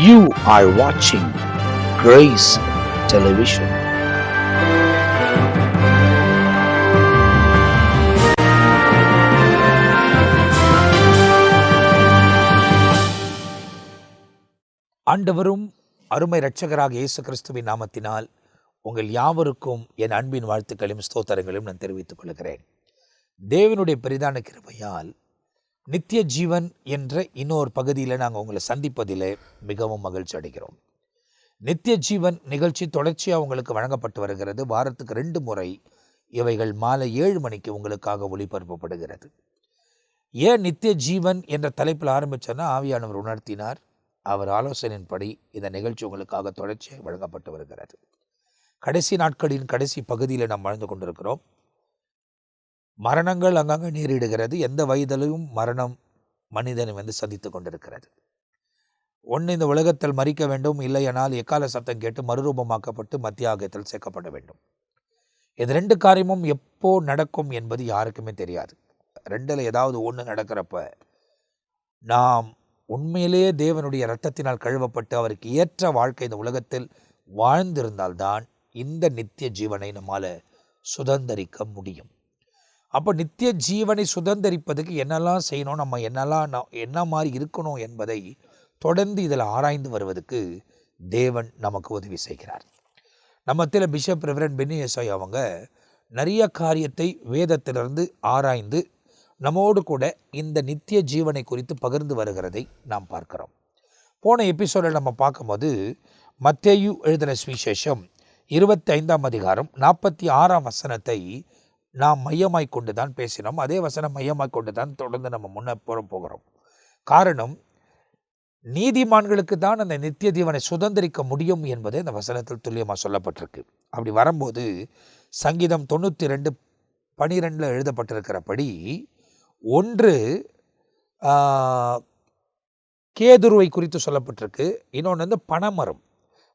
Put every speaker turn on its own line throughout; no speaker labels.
You are watching Grace Television. ஆண்டவரும் அருமை இரட்சகராக இயேசு கிறிஸ்துவின் நாமத்தினால் உங்கள் யாவருக்கும் என் அன்பின் வாழ்த்துக்களையும் ஸ்தோத்திரங்களையும் நான் தெரிவித்துக் கொள்கிறேன். தேவனுடைய பெரிதான கிருபையால் நித்திய ஜீவன் என்ற இன்னொரு பகுதியில் நாங்கள் உங்களை சந்திப்பதிலே மிகவும் மகிழ்ச்சி அடைகிறோம். நித்திய ஜீவன் நிகழ்ச்சி தொடர்ச்சியாக உங்களுக்கு வழங்கப்பட்டு வருகிறது. வாரத்துக்கு 2 முறை இவைகள் மாலை 7 மணிக்கு உங்களுக்காக ஒளிபரப்பப்படுகிறது. ஏன் நித்திய ஜீவன் என்ற தலைப்பில் ஆரம்பித்தோன்னா ஆவியானவர் உணர்த்தினார். அவர் ஆலோசனையின்படி இந்த நிகழ்ச்சி உங்களுக்காக தொடர்ச்சியாக வழங்கப்பட்டு வருகிறது. கடைசி நாட்களின் கடைசி பகுதியில் நாம் வாழ்ந்து கொண்டிருக்கிறோம். மரணங்கள் அங்கங்கே நேரிடுகிறது. எந்த வயதிலும் மரணம் மனிதனை சந்தித்து கொண்டிருக்கிறது. ஒன்று, இந்த உலகத்தில் மறிக்க வேண்டும், இல்லையானால் எக்கால சத்தம் கேட்டு மறுரூபமாக்கப்பட்டு மத்திய ஆகத்தில் சேர்க்கப்பட வேண்டும். இது 2 காரியமும் எப்போ நடக்கும் என்பது யாருக்குமே தெரியாது. 2ல் ஏதாவது ஒன்று நடக்கிறப்ப நாம் உண்மையிலேயே தேவனுடைய இரத்தத்தினால் கழுவப்பட்டு அவருக்கு ஏற்ற வாழ்க்கை இந்த உலகத்தில் வாழ்ந்திருந்தால்தான் இந்த நித்திய ஜீவனை நம்மால் சுதந்திரிக்க முடியும். அப்போ நித்திய ஜீவனை சுதந்திரிப்பதுக்கு என்னெல்லாம் செய்யணும், நம்ம என்ன மாதிரி இருக்கணும் என்பதை தொடர்ந்து இதில் ஆராய்ந்து வருவதற்கு தேவன் நமக்கு உதவி செய்கிறார். நம்மத்தில் பிஷப் ரெவரண்ட் பென்னி எஸ்ஐ அவங்க நிறைய காரியத்தை வேதத்திலிருந்து ஆராய்ந்து நம்மோடு கூட இந்த நித்திய ஜீவனை குறித்து பகிர்ந்து வருகிறதை நாம் பார்க்கிறோம். போன எபிசோடில் நம்ம பார்க்கும்போது மத்தேயு எழுதின சுவிசேஷம் 25ஆம் அதிகாரம் 46ஆம் வசனத்தை நாம் மையமாய் கொண்டு தான் பேசினோம். அதே வசனம் மையமாய் கொண்டு தான் தொடர்ந்து நம்ம முன்னப்புறம் போகிறோம். காரணம், நீதிமான்களுக்கு தான் அந்த நித்திய ஜீவனை சுதந்திரிக்க முடியும் என்பது இந்த வசனத்தில் துல்லியமாக சொல்லப்பட்டிருக்கு. அப்படி வரும்போது சங்கீதம் 92:12 எழுதப்பட்டிருக்கிறபடி, 1 கேதுருவை குறித்து சொல்லப்பட்டிருக்கு. இன்னொன்று பனைமரம்.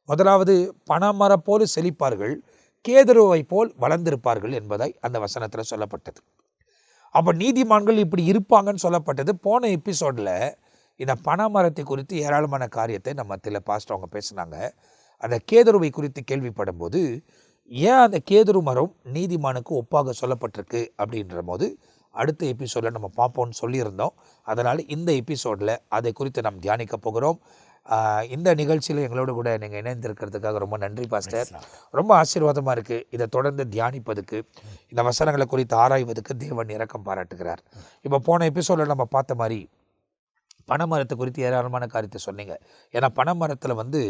முதலாவது பனைமரம் போல செழிப்பார்கள், கேதுருவை போல் வளர்ந்திருப்பார்கள் என்பதாய் அந்த வசனத்தில் சொல்லப்பட்டது. அப்போ நீதிமான்கள் இப்படி இருப்பாங்கன்னு சொல்லப்பட்டது. போன எபிசோடில் இந்த பனைமரத்தை குறித்து ஏராளமான காரியத்தை நம்ம மத்தியில் பாஸ்டர் அவங்க பேசினாங்க. அந்த கேதுருவை குறித்து கேள்விப்படும் போது ஏன் அந்த கேதுரு மரம் நீதிமானுக்கு ஒப்பாக சொல்லப்பட்டிருக்கு அப்படின்ற போது அடுத்த எபிசோடில் நம்ம பார்ப்போம்னு சொல்லியிருந்தோம். அதனால் இந்த எபிசோடில் அதை குறித்து நாம் தியானிக்க போகிறோம். இந்த நிகழ்ச்சியில் எங்களோடு கூட நீங்கள் இணைந்திருக்கிறதுக்காக ரொம்ப நன்றி பாஸ்டர். ரொம்ப ஆசீர்வாதமாக இருக்குது. இதை தொடர்ந்து தியானிப்பதுக்கு, இந்த வசனங்களை குறித்து ஆராய்வதற்கு தேவன் இரக்கம் பாராட்டுகிறார். இப்போ போன எபிசோடில் நம்ம பார்த்த மாதிரி பனைமரத்தை குறித்து ஏராளமான காரியத்தை சொன்னீங்க. ஏன்னா பனைமரத்தில்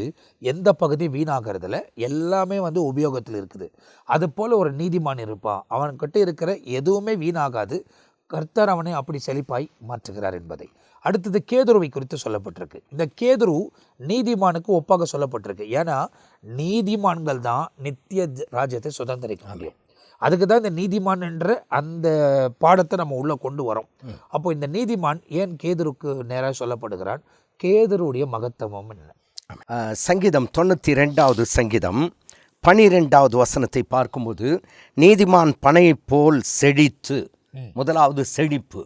எந்த பகுதி வீணாகிறதுல எல்லாமே உபயோகத்தில் இருக்குது. அதுபோல் ஒரு நீதிமான் இருப்பான், அவன்கிட்ட இருக்கிற எதுவுமே வீணாகாது. கர்த்தர் அவனை அப்படி செழிப்பாய் மாற்றுகிறார் என்பதை. அடுத்தது கேதுருவை குறித்து சொல்லப்பட்டிருக்கு. இந்த கேதுரு நீதிமானுக்கு ஒப்பாக சொல்லப்பட்டிருக்கு. ஏன்னா நீதிமான்கள் தான் நித்திய ராஜ்யத்தை சுதந்திரிக்க முடியும். அதுக்கு தான் இந்த நீதிமான் என்ற அந்த பாடத்தை நம்ம உள்ளே கொண்டு வரோம். அப்போ இந்த நீதிமான் ஏன் கேதுருக்கு நேராக சொல்லப்படுகிறான்? கேதுருடைய மகத்துவம் என்ன?
சங்கீதம் 92வது சங்கீதம் 12வது வசனத்தை பார்க்கும்போது, நீதிமான் பனையை போல் செழித்து, முதலாவது செழிப்பு,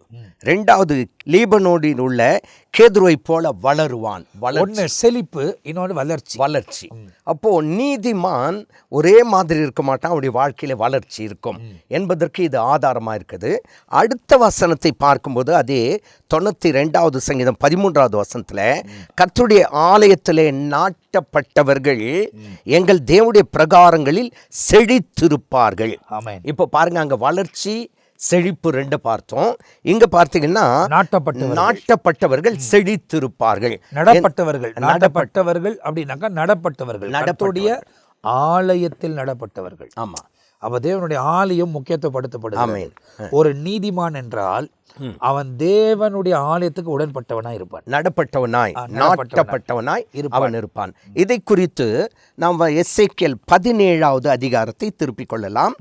2வது லீபனோடில் உள்ள கேதுருவை போல வளருவான்.
ஒன்று செழிப்பு, இன்னொன்று வளர்ச்சி.
அப்போ நீதிமான் ஒரே மாதிரி இருக்க மாட்டான், அவருடைய வாழ்க்கையில வளர்ச்சி இருக்கும் என்பதற்கு இது ஆதாரமாக இருக்குது. அடுத்த வசனத்தை பார்க்கும்போது அதே 92வது சங்கீதம் 13வது வசனத்தில், கர்த்தருடைய ஆலயத்திலே நாட்டப்பட்டவர்கள் எங்கள் தேவனுடைய பிரகாரங்களில் செழித்திருப்பார்கள். இப்போ பாருங்க, அங்க வளர்ச்சி செழிப்பு 2 பார்த்தோம். இங்க பார்த்தீங்கன்னா நாட்டப்பட்டவர்கள் செழித்திருப்பார்கள்.
நடப்பட்டவர்கள் அப்படின்னாக்கா நடப்பட்டவர்கள் ஆலயத்தில் நடப்பட்டவர்கள்.
ஆமா,
அப்ப தேவனுடைய ஆலயம் முக்கியத்துவப்படுத்தப்படுகிறது. ஒரு நீதிமான் என்றால் அவன் தேவனுடைய ஆலயத்துக்கு உடன்பட்டவனாய் இருப்பான்,
நாட்டப்பட்டவனாய் அவன் இருப்பான். இதை குறித்து நாம் எசேக்கியேல் 17வது அதிகாரத்தை திருப்பிக் கொள்ளலாம்.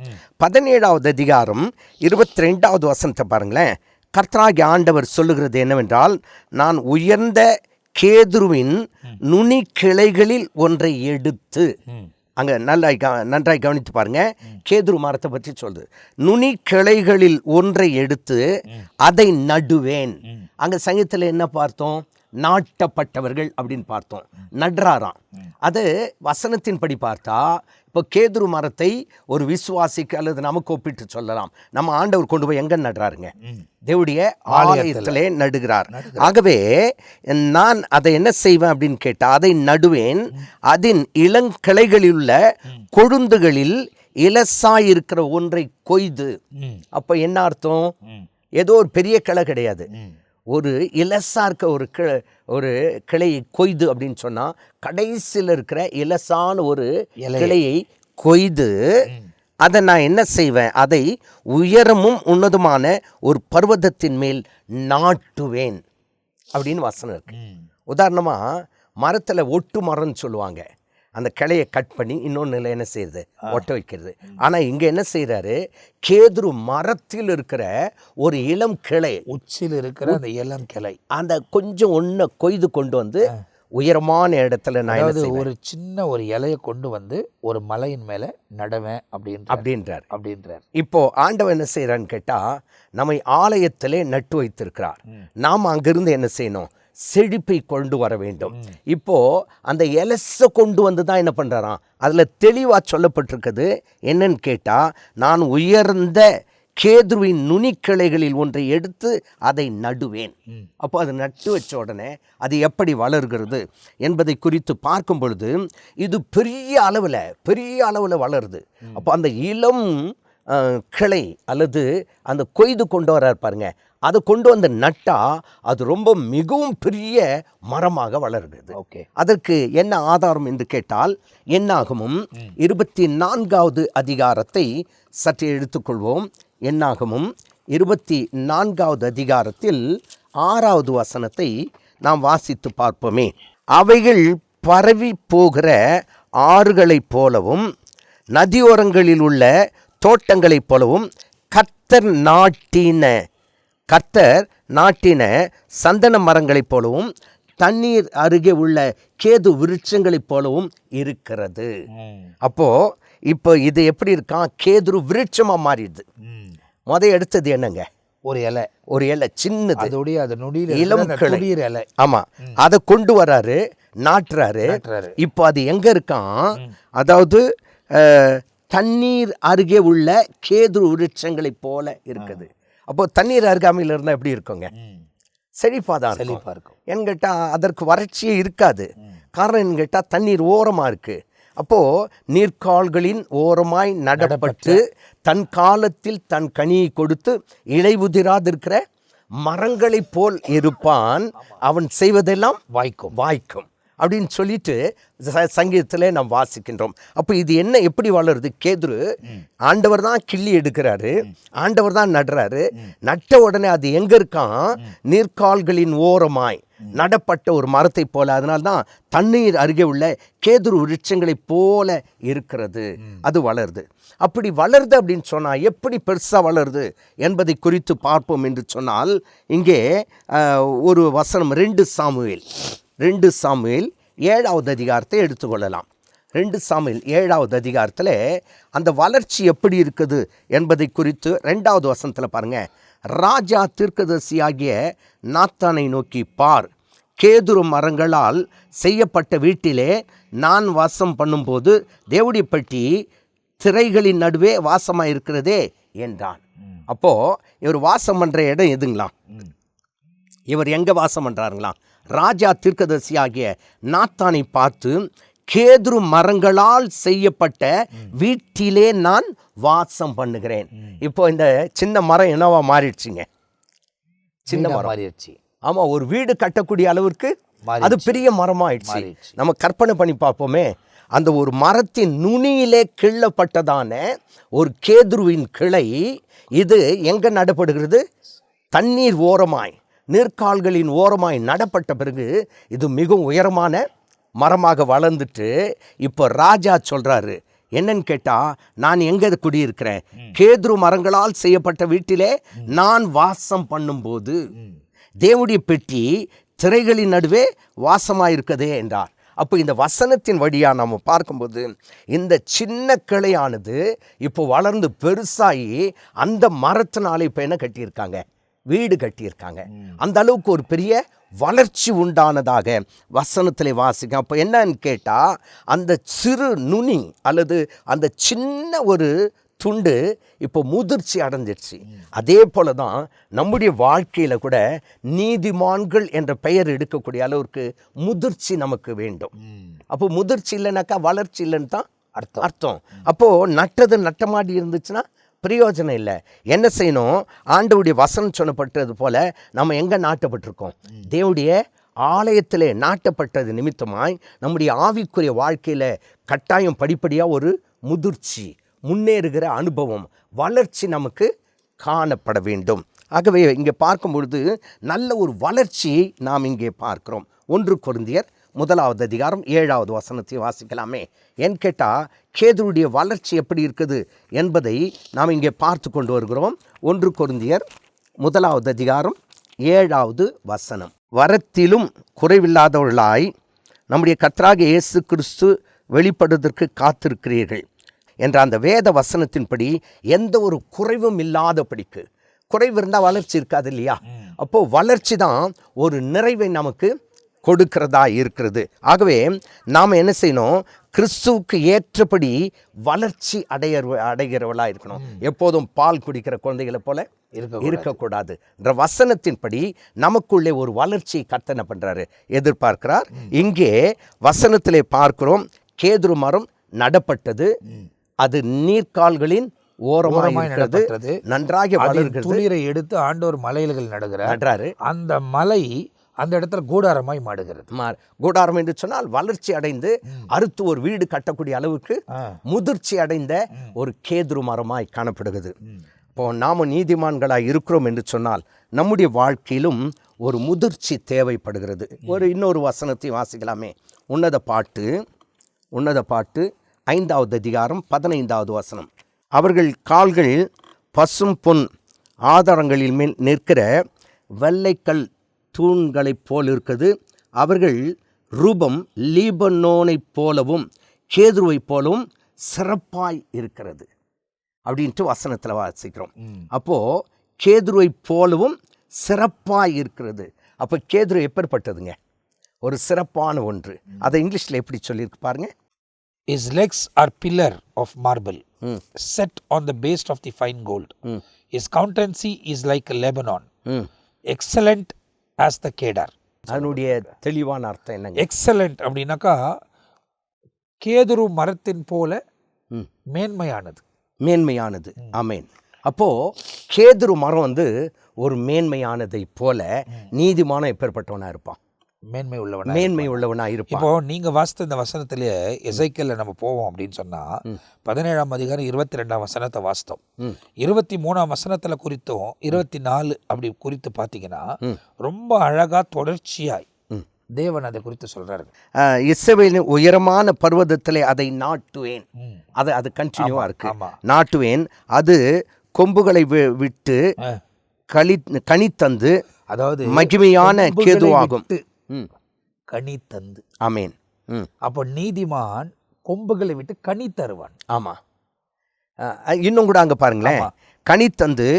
17வது அதிகாரம் 22வது வசனத்தை பாருங்களேன். கர்த்தராகிய ஆண்டவர் சொல்லுகிறது என்னவென்றால், நான் உயர்ந்த கேதுருவின் நுனி கிளைகளில் ஒன்றை எடுத்து, அங்கே நன்றாய் கவனித்து பாருங்க. கேதுரு மரத்தை பற்றி சொல்லுது. நுனி கிளைகளில் ஒன்றை எடுத்து அதை நடுவேன். அங்கே சங்கீதத்தில் என்ன பார்த்தோம்? நாட்டப்பட்டவர்கள் அப்படின்னு பார்த்தோம். நடுறாராம். அது வசனத்தின்படி பார்த்தா இப்போ கேதுரு மரத்தை ஒரு விசுவாசிக்கு அல்லது நமக்கு ஒப்பிட்டு சொல்லலாம். நம்ம ஆண்டவர் கொண்டு போய் எங்க நடுறாருங்க? தேவனுடைய ஆலயத்திலே நடுகிறார். ஆகவே நான் அதை என்ன செய்வேன் அப்படின்னு கேட்டா, அதை நடுவேன், அதன் இளங்கிளைகளில் உள்ள கொழுந்துகளில் இலசாயிருக்கிற ஒன்றை கொய்து. அப்ப என்ன அர்த்தம்? ஏதோ ஒரு பெரிய கிளை கிடையாது, ஒரு இலசா இருக்க ஒரு கிளையை கொய்து அப்படின்னு சொன்னா, கடைசியில் இருக்கிற இலசான ஒரு கிளையை கொய்து அதை நான் என்ன செய்வேன்? அதை உயரமும் உன்னதமான ஒரு பர்வதத்தின் மேல் நாட்டுவேன் அப்படின்னு வசனம் இருக்கு. உதாரணமா மரத்துல ஒட்டு மரம்னு சொல்லுவாங்க, அந்த கிளையை கட் பண்ணி இன்னொன்று என்ன செய்யுது? ஒட்ட வைக்கிறது. ஆனால் இங்கே என்ன செய்கிறாரு? கேதுரு மரத்தில் இருக்கிற ஒரு இளம் கிளை,
உச்சியில் இருக்கிற அந்த இளம் கிளை,
அந்த கொஞ்சம் ஒன்றை கொய்து கொண்டு வந்து உயரமான இடத்துல நான்
ஒரு சின்ன ஒரு இலையை கொண்டு வந்து ஒரு மலையின் மேலே நடுவேன் அப்படின்றார்.
இப்போ ஆண்டவன் என்ன செய்யறான்னு கேட்டா, நம்மை ஆலயத்திலே நட்டு வைத்திருக்கிறார். நாம் அங்கிருந்து என்ன செய்யணும்? செழிப்பை கொண்டு வர வேண்டும். இப்போ அந்த எலச கொண்டு வந்து தான் என்ன பண்றாராம்? அதுல தெளிவா சொல்லப்பட்டிருக்குது. என்னன்னு கேட்டா, நான் உயர்ந்த கேதுருவின் நுனிக்கிளைகளில் ஒன்றை எடுத்து அதை நடுவேன். அப்போ அது நட்டு வச்ச உடனே அது எப்படி வளர்கிறது என்பதை குறித்து பார்க்கும் பொழுது இது பெரிய அளவில் வளருது. அப்போ அந்த இளம் கிளை அல்லது அந்த கொய்து கொண்டு வர்றார் பாருங்க, அதை கொண்டு வந்து நட்டா அது ரொம்ப மிகவும் பெரிய மரமாக வளருகிறது. அதற்கு என்ன ஆதாரம் என்று கேட்டால், என்னாகமும் 24வது அதிகாரத்தை சற்று எடுத்துக்கொள்வோம். என்னாகமும் 24வது அதிகாரத்தில் 6வது வசனத்தை நாம் வாசித்து பார்ப்போமே. அவைகள் பரவி போகிற ஆறுகளைப் போலவும் நதியோரங்களில் உள்ள தோட்டங்களைப் போலவும் கர்த்தர் நாட்டின சந்தன மரங்களைப் போலவும் தண்ணீர் அருகே உள்ள கேது விருட்சங்களைப் போலவும் இருக்கிறது. இப்போ இது எப்படி இருக்கான்? கேதுரு விருட்சமா மாறிடுது. எடுத்தது என்னங்க? ஒரு இலை சின்னது, இளம் கிளை. ஆமா, அதை கொண்டு வராரு, நாட்டுறாரு. இப்போ அது எங்க இருக்கான்? அதாவது தண்ணீர் அருகே உள்ள கேதுரு விருட்சங்களை போல இருக்குது. அப்போ தண்ணீர் அருகாமையில் இருந்தால் எப்படி இருக்குங்க? செழிப்பாதான் இருக்கும். ஏன்னு கேட்டால் அதற்கு வறட்சியே இருக்காது. காரணம் என்ன கேட்டால் தண்ணீர் ஓரமாக இருக்கு. அப்போது நீர்க்கால்களின் ஓரமாய் நடப்பட்டு தன் காலத்தில் தன் கனியை கொடுத்து இலையுதிராதிருக்கிற மரங்களைப் போல் இருப்பான், அவன் செய்வதெல்லாம் வாய்க்கும் அப்படின்னு சொல்லிட்டு சங்கீதத்தில் நாம் வாசிக்கின்றோம். அப்போ இது என்ன, எப்படி வளருது? கேதுரு ஆண்டவர் தான் கிள்ளி எடுக்கிறாரு, ஆண்டவர் தான் நடுறாரு. நட்ட உடனே அது எங்க இருக்கான்? நீர்க்கால்களின் ஓரமாய் நடப்பட்ட ஒரு மரத்தை போல. அதனால்தான் தண்ணீர் அருகே உள்ள கேதுரு விருட்சங்களை போல இருக்கிறது. அது வளருது. அப்படி வளருது அப்படின்னு சொன்னால் எப்படி பெருசாக வளருது என்பதை குறித்து பார்ப்போம் என்று சொன்னால், இங்கே ஒரு வசனம் 2 சாமுவேல் 7வது அதிகாரத்தை எடுத்துக்கொள்ளலாம். 2 சாமுவேல் 7வது அதிகாரத்தில் அந்த வளர்ச்சி எப்படி இருக்குது என்பதை குறித்து 2வது வசனத்தில் பாருங்க. ராஜா தீர்க்கதரிசியாகிய நாத்தானை நோக்கி, பார், கேதுரு மரங்களால் செய்யப்பட்ட வீட்டிலே நான் வாசம் பண்ணும்போது தேவனுடைய பெட்டி திரைகளின் நடுவே வாசமாக இருக்கிறதே என்றான். அப்போ இவர் வாசம் பண்ற இடம் எதுங்களாம்? இவர் எங்க வாசம் பண்றாருங்களாம்? ராஜா தீர்க்கதரிசியாகிய நாத்தானை பார்த்து, கேதுரு மரங்களால் செய்யப்பட்ட வீட்டிலே நான் வாசம் பண்ணுகிறேன். இப்போ இந்த சின்ன மரம் என்னவா மாறிடுச்சுங்க? சின்ன மரம் மாறிடுச்சு. ஆமா, ஒரு வீடு கட்டக்கூடிய அளவிற்கு அது பெரிய மரமாயிடுச்சு. நம்ம கற்பனை பண்ணி பார்ப்போமே, அந்த ஒரு மரத்தின் நுனியிலே கிள்ளப்பட்டதான ஒரு கேதுருவின் கிளை இது எங்க நடப்படுகிறது? தண்ணீர் ஓரமாய், நீர்க்கால்களின் ஓரமாய் நடப்பட்ட பிறகு இது மிகவும் உயரமான மரமாக வளர்ந்துட்டு, இப்போ ராஜா சொல்றாரு என்னன்னு கேட்டா, நான் எங்க குடியிருக்கிறேன்? கேதுரு மரங்களால் செய்யப்பட்ட வீட்டிலே நான் வாசம் பண்ணும்போது தேவனுடைய பெட்டி திரைகளின் நடுவே வாசமாயிருக்கதே என்றார். அப்போ இந்த வசனத்தின் வழியாக நம்ம பார்க்கும்போது இந்த சின்ன கிளையானது இப்போ வளர்ந்து பெருசாகி அந்த மரத்தினால இப்போ என்ன கட்டியிருக்காங்க? வீடு கட்டியிருக்காங்க. அந்த அளவுக்கு ஒரு பெரிய வளர்ச்சி உண்டானதாக வசனத்தில் வாசிக்க. அப்போ என்னன்னு கேட்டால், அந்த சிறு நுனி அல்லது அந்த சின்ன ஒரு துண்டு இப்போ முதிர்ச்சி அடைஞ்சிடுச்சு. அதே போல தான் நம்முடைய வாழ்க்கையில் கூட நீதிமான்கள் என்ற பெயர் எடுக்கக்கூடிய அளவுக்கு முதிர்ச்சி நமக்கு வேண்டும். அப்போ முதிர்ச்சி இல்லைனாக்கா வளர்ச்சி இல்லைன்னு தான் அர்த்தம். அப்போது நட்டது நட்டமாடி இருந்துச்சுன்னா பிரயோஜனம் இல்லை. என்ன செய்யணும்? ஆண்டவருடைய வசனம் சொல்லப்பட்டது போல நம்ம எங்கே நாட்டப்பட்டிருக்கோம்? தேவனுடைய ஆலயத்திலே நாட்டப்பட்டது நிமித்தமாய் நம்முடைய ஆவிக்குரிய வாழ்க்கையில் கட்டாயம் படிப்படியாக ஒரு முதிர்ச்சி, முன்னேறுகிற அனுபவம், வளர்ச்சி நமக்கு காணப்பட வேண்டும். ஆகவே இங்கே பார்க்கும் பொழுது நல்ல ஒரு வளர்ச்சியை நாம் இங்கே பார்க்கிறோம். 1 கொரிந்தியர் 1 அதிகாரம் 7 வசனத்தை வாசிக்கலாமே. ஏன்னு கேட்டால், கேதுருடைய வளர்ச்சி எப்படி இருக்குது என்பதை நாம் இங்கே பார்த்து கொண்டு வருகிறோம். 1 கொரிந்தியர் 1 அதிகாரம் 7 வசனம். வரத்திலும் குறைவில்லாதவர்களாய் நம்முடைய கர்த்தராகிய இயேசு கிறிஸ்து வெளிப்படுவதற்கு காத்திருக்கிறீர்கள் என்ற அந்த வேத வசனத்தின்படி எந்த ஒரு குறைவும் இல்லாதபடிக்கு. குறைவு இருந்தால் வளர்ச்சி இருக்காது இல்லையா? அப்போது வளர்ச்சி தான் ஒரு நிறைவை நமக்கு கொடுக்கிறதா இருக்கிறது. ஆகவே நாம் என்ன செய்யணும்? கிறிஸ்துவுக்கு ஏற்றபடி வளர்ச்சி அடைகிறவளாக இருக்கணும். எப்போதும் பால் குடிக்கிற குழந்தைகளை போல இருக்கக்கூடாது. என்ற வசனத்தின்படி நமக்குள்ளே ஒரு வளர்ச்சியை கர்த்தர் பண்ணுறாரு, எதிர்பார்க்கிறார். இங்கே வசனத்திலே பார்க்கிறோம், கேதுரு மரம் நடப்பட்டது, அது நீர்க்கால்களின் ஓரமாய் இருக்கிறது, நன்றாக வளர்கிறது.
துளிரை எடுத்து ஆண்டவர் மலைகள் நடுகிறார். அந்த மலை அந்த இடத்துல கூடாரமாய் மாடுகிறது.
கூடாரம் என்று சொன்னால் வளர்ச்சி அடைந்து அறுத்து ஒரு வீடு கட்டக்கூடிய அளவுக்கு முதிர்ச்சி அடைந்த ஒரு கேதுரு மரமாய் காணப்படுகிறது. இப்போ நாம நீதிமான்களாய் இருக்கிறோம் என்று சொன்னால் நம்முடைய வாழ்க்கையிலும் ஒரு முதிர்ச்சி தேவைப்படுகிறது. இன்னொரு வசனத்தை வாசிக்கலாமே. உன்னத பாட்டு 5 அதிகாரம் 15 வசனம். அவர்கள் கால்கள் பசும் பொன் ஆதாரங்களின் மேல் நிற்கிற வெள்ளைக்கல் தூண்களைப் போல் இருக்குது. அவர்கள் ரூபம் லீபனோனைப் போலவும் கேதுருவைப் போலவும் சிறப்பாய் இருக்கிறது அப்படின்ட்டு வசனத்தில் வாசிக்கிறோம். அப்போது கேதுருவைப் போலவும் சிறப்பாய் இருக்கிறது. அப்போ கேதுரு எப்பேற்பட்டதுங்க? ஒரு சிறப்பான ஒன்று. அதை இங்கிலீஷில் எப்படி சொல்லியிருக்கு பாருங்க.
His legs are pillar of marble, set on the base of the fine gold. His countenance is like a Lebanon, excellent as the cedar.
அதனுடைய தெளிவான அர்த்தம் என்னங்க?
எக்ஸலண்ட் அப்படின்னாக்கா கேதுரு மரத்தின் போல மேன்மையானது. ஆமேன். அப்போது
கேதுரு மரம் ஒரு மேன்மையானதை போல நீதிமானம் எப்பேற்பட்டவனாக இருப்பான்? மேன்மை உள்ளவனா இருப்பான்.
இப்போ நீங்க வாசித்த இந்த வசனத்திலேயே எசேக்கியேல்ல நம்ம போவோம் அப்படின்னு சொன்னா 17 அதிகாரம் 22 வசனத்தை வாசித்தோம். 23 வசனத்துல குறித்தும் 24 அப்படி குறித்து பார்த்தீங்கன்னா ரொம்ப அழகா தொடர்ச்சியாய் தேவன் அதை குறித்து சொல்றாரு.
இஸ்ரவேலின் உயரமான பர்வதத்திலே அதை நாட்டுவேன். அது கண்டினியூவா இருக்கு. நாட்டுவேன், அது கொம்புகளை விட்டு கனி தந்து, அதாவது மகிமையான கேதுவாகும்.
கனி தந்து.
ஆமேன்.
அப்போ நீதிமான் கொம்புகளை விட்டு கனி தருவான்.
ஆமா. இன்னும் கூட அங்க பாருங்களேன், கனி தந்து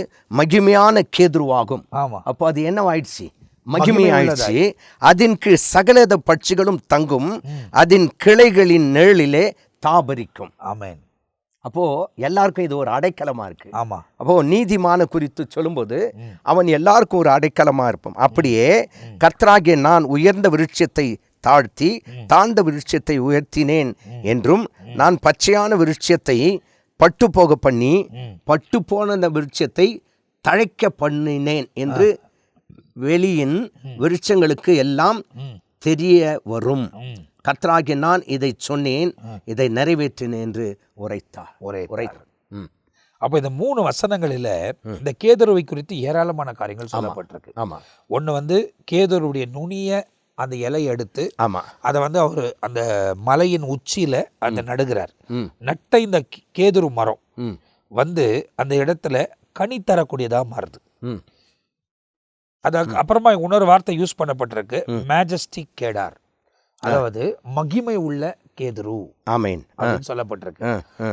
மகிமையான கேதுருவாகும்.
ஆமா.
அப்போ அது என்னவாயிடுச்சு? மகிமையாயிடுச்சு. அதன் கீழ் சகலத பட்சிகளும் தங்கும், அதன் கிளைகளின் நிழலிலே தாபரிக்கும்.
ஆமேன்.
அப்போ எல்லாருக்கும் இது ஒரு அடைக்கலமா இருக்கு.
ஆமா.
அப்போ நீதிமான குறித்து சொல்லும்போது அவன் எல்லாருக்கும் ஒரு அடைக்கலமா இருப்பான். அப்படியே கர்த்தராகிய நான் உயர்ந்த விருட்சத்தை தாழ்த்தி தாழ்ந்த விருட்சத்தை உயர்த்தினேன் என்றும், நான் பச்சையான விருட்சத்தை பட்டு போக பண்ணி பட்டு போன அந்த விருட்சத்தை தழைக்க பண்ணினேன் என்று வெளியின் விருட்சங்களுக்கு எல்லாம் தெரிய வரும். கர்த்தராகிய நான் இதை சொன்னேன், இதை நிறைவேற்றினேன் என்று உரைத்தார்.
அப்போ இந்த 3 வசனங்களில் இந்த கேதுருவை குறித்து ஏராளமான காரியங்கள் சொல்லப்பட்டிருக்கு.
ஆமாம்.
ஒன்று கேதுருடைய நுனிய அந்த இலையை எடுத்து அதை அவர் அந்த மலையின் உச்சியில அந்த நடுகிறார். நட்ட இந்த கேதுரு மரம் அந்த இடத்துல கனி தரக்கூடியதாக மாறுது. அது அப்புறமா இன்னொரு வார்த்தை யூஸ் பண்ணப்பட்டிருக்கு, மேஜஸ்டிக் கேடார், அதாவது மகிமை உள்ள கேதுரு.
ஆமேன்
அப்படின்னு சொல்லப்பட்டிருக்கு.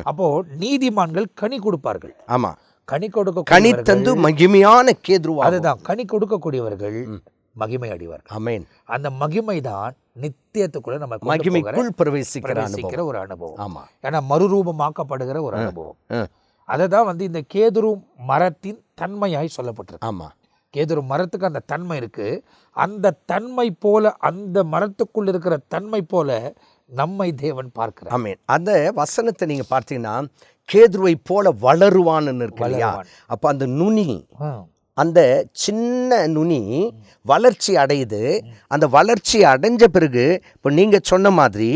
அப்போ நீதிமான்கள் கனி கொடுப்பார்கள்.
ஆமா.
கனி கொடுக்க
கனி தந்து மகிமையான கேதுருவா.
அதுதான், கனி கொடுக்கக்கூடியவர்கள் மகிமை அடைவார்கள்.
ஆமென்.
அந்த மகிமை தான் நித்தியத்துக்குள்ள நம்ம
மகிமைக்குள் பிரவேசிக்கிற
ஒரு அனுபவம்.
ஆமா.
ஏன்னா மறுரூபமாக்கப்படுகிற ஒரு அனுபவம். அதை தான் வந்து இந்த கேதுரு மரத்தின் தன்மையாய் சொல்லப்பட்டிருக்கு.
ஆமா.
கேதுரு மரத்துக்கு அந்த தன்மை இருக்கு. அந்த தன்மை போல, அந்த மரத்துக்குள் இருக்கிற தன்மை போல நம்மை தேவன் பார்க்கிறார்.
ஆமென். அந்த வசனத்தை நீங்க பார்த்தீங்கன்னா கேதுருவை போல வளருவான்னு இருக்கு இல்லையா? அப்ப அந்த நுனி, அந்த சின்ன நுனி வளர்ச்சி அடையுது. அந்த வளர்ச்சி அடைஞ்ச பிறகு இப்போ நீங்கள் சொன்ன மாதிரி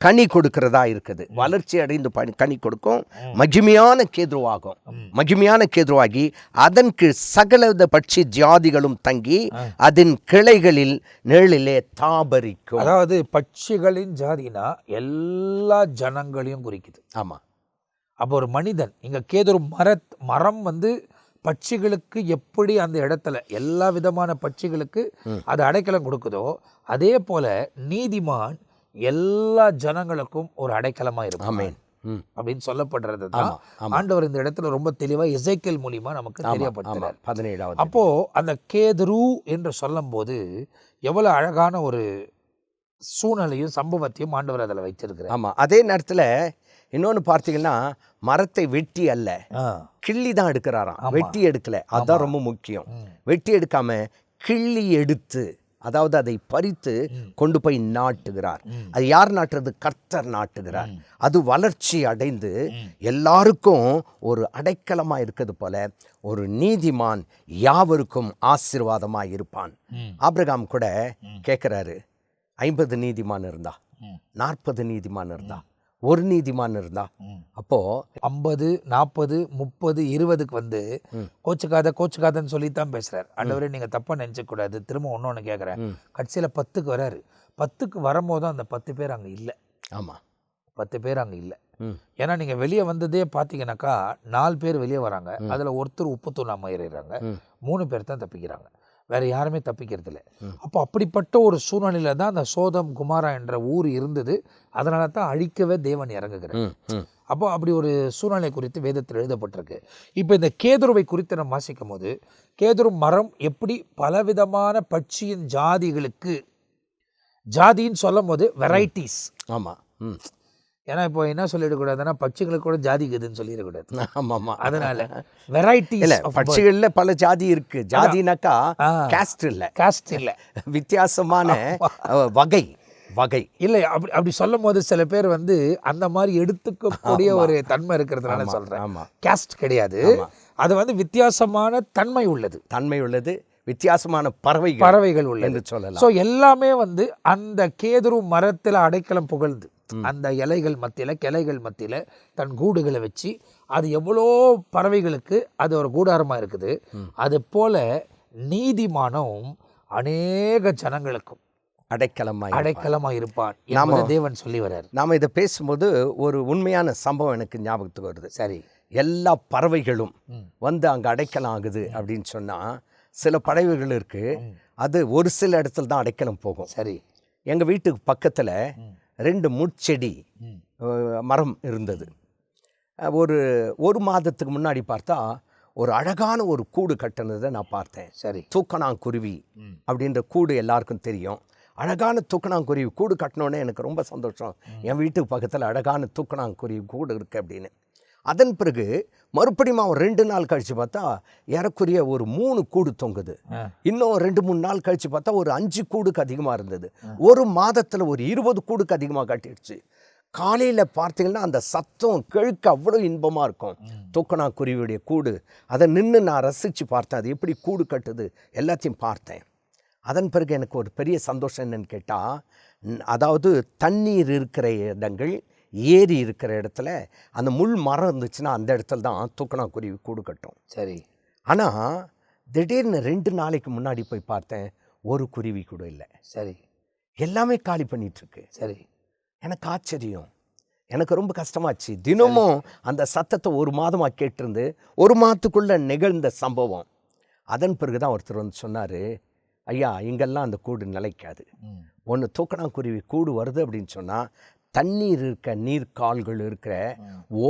கனி கொடுக்கிறதா இருக்குது. வளர்ச்சி அடைந்து கனி கொடுக்கும், மகிமையான கேதுருவாகும். மகிமையான கேதுருவாகி அதன் கீழ் சகலவித பட்சி ஜாதிகளும் தங்கி அதன் கிளைகளில் நிழலிலே தாபரிக்கும்.
அதாவது பட்சிகளின் ஜாதினா எல்லா ஜனங்களையும் குறிக்குது.
ஆமாம்.
அப்போ ஒரு மனிதன் இங்கே கேதுரு மரம் வந்து பட்சிகளுக்கு எப்படி அந்த இடத்துல எல்லா விதமான பட்சிகளுக்கு அது அடைக்கலம் கொடுக்குதோ, அதே போல நீதிமான் எல்லா ஜனங்களுக்கும் ஒரு அடைக்கலமா இருக்கும் அப்படின்னு சொல்லப்படுறது தான் ஆண்டவர் இந்த இடத்துல ரொம்ப தெளிவா எசேக்கியேல் மூலமா நமக்கு தெரியப்படுத்துறார்.
17வது.
அப்போ அந்த கேதுரு என்று சொல்லும் போது எவ்வளவு அழகான ஒரு சூழ்நிலையும் சம்பவத்தையும் ஆண்டவர் அதில் வைத்திருக்கிறார்.
ஆமா. அதே நேரத்துல இன்னொன்று பார்த்தீங்கன்னா மரத்தை வெட்டி அல்ல, கிள்ளி தான் எடுக்கிறாராம். வெட்டி எடுக்கல, அதுதான் ரொம்ப முக்கியம். வெட்டி எடுக்காம கிள்ளி எடுத்து, அதாவது அதை பறித்து கொண்டு போய் நாட்டுகிறார். அது யார் நாட்டுறது? கர்த்தர் நாட்டுகிறார். அது வளர்ச்சி அடைந்து எல்லாருக்கும் ஒரு அடைக்கலமா இருக்கிறது போல ஒரு நீதிமான் யாவருக்கும் ஆசீர்வாதமாக இருப்பான். ஆபிரகாம் கூட கேட்குறாரு, 50 நீதிமான் இருந்தா, 40 நீதிமான் இருந்தா, ஒரு நீதிமான் இருந்தா, அப்போ
50, 40, 30, 20க்கு வந்து கோச்சுக்காதன்னு சொல்லித்தான் பேசுறாரு. ஆண்டவரே நீங்க தப்பா நினைச்ச கூடாது, திரும்ப ஒன்னொன்னு கேட்கறேன். கடைசியில 10க்கு வராரு. 10க்கு வரும்போது அந்த 10 பேர் அங்க இல்லை. ஆமா, 10 பேர் அங்க இல்லை. ஏன்னா நீங்க வெளியே வந்ததே பாத்தீங்கன்னாக்கா 4 பேர் வெளியே வராங்க. அதுல ஒருத்தர் உப்பு தூணாம ஏறிடுறாங்க. 3 பேர் தான் தப்பிக்கிறாங்க, வேற யாருமே தப்பிக்கிறது இல்லை. அப்போ அப்படிப்பட்ட ஒரு சூழ்நிலையில தான் அந்த சோதம் குமாரா என்ற ஊர் இருந்தது. அதனால தான் அழிக்கவே தேவன் இறங்குகிறார். அப்போ அப்படி ஒரு சூழ்நிலை குறித்து வேதத்தில் எழுதப்பட்டிருக்கு. இப்போ இந்த கேதுருவை குறித்து நம்ம வாசிக்கும் போது கேதுரு மரம் எப்படி பலவிதமான பட்சியின் ஜாதிகளுக்கு, ஜாதின்னு சொல்லும் போது வெரைட்டிஸ்.
ஆமாம்.
ஏன்னா இப்போ என்ன சொல்லிடக்கூடாதுன்னா பட்சிகளுக்கு கூட ஜாதி இருக்குதுன்னு சொல்லிடக்கூடாது.
ஆமாம்.
அதனால வெரைட்டிஸ்
இல்லை, பட்சிகளில் பல ஜாதி இருக்கு. ஜாதினாக்கா காஸ்ட் இல்லை,
காஸ்ட் இல்லை,
வித்தியாசமான வகை வகை
இல்லை. அப்படி அப்படி சொல்லும் போது சில பேர் வந்து அந்த மாதிரி எடுத்துக்கக்கூடிய ஒரு தன்மை இருக்கிறதுனால சொல்கிறேன். காஸ்ட் கிடையாது, அது வந்து வித்தியாசமான தன்மை உள்ளது, வித்தியாசமான பறவைகள் உள்ளது சொல்லலாம். ஸோ எல்லாமே வந்து அந்த கேதுரு மரத்தில் அடைக்கலம் புகழ்ந்து அந்த இலைகள் மத்தியில், கிளைகள் மத்தியில் தன் கூடுகளை வச்சு, அது எவ்வளோ பறவைகளுக்கு அது ஒரு கூடாரமாக இருக்குது. அது போல நீதிமானும் அநேக ஜனங்களுக்கும் அடைக்கலமாக இருப்பான் என்று தேவன் சொல்லி வர்றார்.
நாம் இதை பேசும்போது ஒரு உண்மையான சம்பவம் எனக்கு ஞாபகத்துக்கு வருது.
சரி,
எல்லா பறவைகளும் வந்து அங்கே அடைக்கலம் ஆகுது அப்படின்னு சொன்னால் சில பறவைகள் இருக்குது, அது ஒரு சில இடத்துல தான் அடைக்கலம் போகும்.
சரி,
எங்கள் வீட்டுக்கு பக்கத்தில் 2 முட்செடி மரம் இருந்தது. ஒரு மாதத்துக்கு முன்னாடி பார்த்தா ஒரு அழகான ஒரு கூடு கட்டினதை நான் பார்த்தேன்.
சரி,
தூக்கணாங்குருவி அப்படின்ற கூடு எல்லாருக்கும் தெரியும். அழகான தூக்கணாங்குருவி கூடு கட்டினோன்னே எனக்கு ரொம்ப சந்தோஷம். என் வீட்டுக்கு பக்கத்தில் அழகான தூக்கணாங்குருவி கூடு இருக்குது அப்படின்னு. அதன் பிறகு மறுபடியும் அவன் 2 நாள் கழித்து பார்த்தா ஏறக்குறைய ஒரு 3 கூடு தொங்குது. இன்னும் 2-3 நாள் கழித்து பார்த்தா ஒரு 5 கூடுக்கு அதிகமாக இருந்தது. ஒரு மாதத்தில் ஒரு 20 கூடுக்கு அதிகமாக கட்டிடுச்சு. காலையில் பார்த்தீங்கன்னா அந்த சத்தம் கேட்க அவ்வளோ இன்பமாக இருக்கும். தூக்கணாங்குருவியுடைய கூடு, அதை நின்று நான் ரசித்து பார்த்தேன், அது எப்படி கூடு கட்டுது எல்லாத்தையும் பார்த்தேன். அதன் பிறகு எனக்கு ஒரு பெரிய சந்தோஷம் என்னன்னு கேட்டால், அதாவது தண்ணீர் இருக்கிற இடங்கள், ஏரி இருக்கிற இடத்துல அந்த முள் மரம் இருந்துச்சுன்னா அந்த இடத்துல தான் தூக்கணாங்குருவி கூடு கட்டும்.
சரி,
ஆனால் திடீர்னு 2 நாளைக்கு முன்னாடி போய் பார்த்தேன், ஒரு குருவி கூட இல்லை.
சரி,
எல்லாமே காலி பண்ணிகிட்ருக்கு.
சரி,
எனக்கு ஆச்சரியம், எனக்கு ரொம்ப கஷ்டமாச்சு. தினமும் அந்த சத்தத்தை ஒரு மாதமாக கேட்டிருந்து, ஒரு மாதத்துக்குள்ளே நிகழ்ந்த சம்பவம். அதன் பிறகு தான் ஒருத்தர் வந்து சொன்னார், ஐயா இங்கெல்லாம் அந்த கூடு நிலைக்காது. ஒன்று தூக்கணாங்குருவி கூடு வருது அப்படின்னு சொன்னால் தண்ணீர் இருக்க நீர்க்கால்கள் இருக்கிற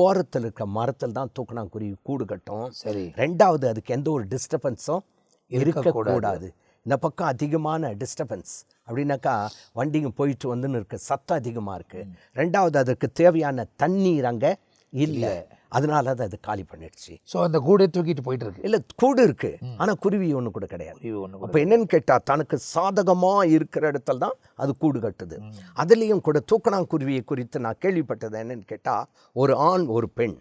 ஓரத்தில் இருக்க மரத்தில் தான் தூக்கணாங்குருவி கூடு கட்டும்.
சரி.
ரெண்டாவது, அதுக்கு எந்த ஒரு டிஸ்டர்பன்ஸும் இருக்கக்கூடாது. இந்த பக்கம் அதிகமான டிஸ்டர்பன்ஸ் அப்படின்னாக்கா வண்டிங்க போயிட்டு வந்துன்னு இருக்க சத்தம் அதிகமாக இருக்குது. ரெண்டாவது, அதற்கு தேவையான தண்ணீர் அங்கே இல்லை, அதனால தான் அது காலி பண்ணிடுச்சு.
ஸோ அந்த கூடை தூக்கிட்டு போயிட்டு இருக்கு.
இல்லை, கூடு இருக்கு, ஆனால் குருவி ஒன்று கூட கிடையாது. அப்போ என்னன்னு கேட்டால், தனக்கு சாதகமாக இருக்கிற இடத்துல தான் அது கூடு கட்டுது. அதுலேயும் கூட தூக்கணாங்குருவியை குறித்து நான் கேள்விப்பட்டது என்னன்னு கேட்டால், ஒரு ஆண் ஒரு பெண்,